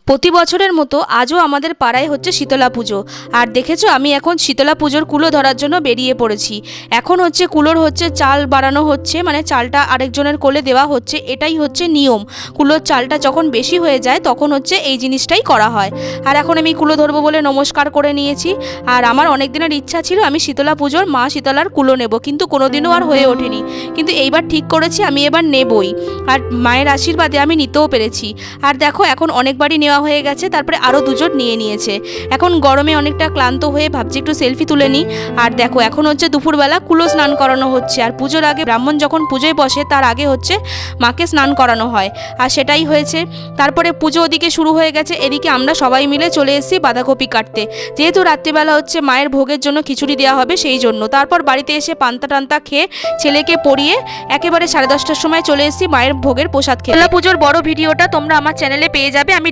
প্রতি বছরের মতো আজও আমাদের পাড়ায় হচ্ছে শীতলা পুজো। আর দেখেছো আমি এখন শীতলা পুজোর কুলো ধরার জন্য বেরিয়ে পড়েছি। এখন হচ্ছে কুলোর হচ্ছে চাল বাড়ানো হচ্ছে, মানে চালটা আরেকজনের কোলে দেওয়া হচ্ছে, এটাই হচ্ছে নিয়ম। কুলোর চালটা যখন বেশি হয়ে যায় তখন হচ্ছে এই জিনিসটাই করা হয়। আর এখন আমি কুলো ধরবো বলে নমস্কার করে নিয়েছি। আর আমার অনেক দিনের ইচ্ছা ছিল আমি শীতলা পুজোর মা শীতলার কুলো নেব, কিন্তু কোনোদিনও আর হয়ে ওঠেনি। কিন্তু এইবার ঠিক করেছি আমি এবার নেবই। আর মায়ের আশীর্বাদে আমি নিতেও পেরেছি। আর দেখো এখন অনেকবারই নেওয়া হয়ে গেছে, তারপরে আরও দুজন নিয়ে নিয়েছে। এখন গরমে অনেকটা ক্লান্ত হয়ে ভাবছি একটু সেলফি তুলে নিই। আর দেখো এখন হচ্ছে দুপুরবেলা কুলো স্নান করানো হচ্ছে। আর পুজোর আগে ব্রাহ্মণ যখন পুজোয় বসে তার আগে হচ্ছে মাকে স্নান করানো হয়, আর সেটাই হয়েছে। তারপরে পুজো ওদিকে শুরু হয়ে গেছে, এদিকে আমরা সবাই মিলে চলে এসেছি বাঁধাকপি কাটতে, যেহেতু রাত্রিবেলা হচ্ছে মায়ের ভোগের জন্য খিচুড়ি দেওয়া হবে সেই জন্য। তারপর বাড়িতে এসে পান্তা টান্তা খেয়ে ছেলেকে পরিয়ে একেবারে 10:30টার সময় চলে এসেছি মায়ের ভোগের প্রসাদ খেতে। পুজোর বড় ভিডিওটা তোমরা আমার চ্যানেলে পেয়ে যাবে, আমি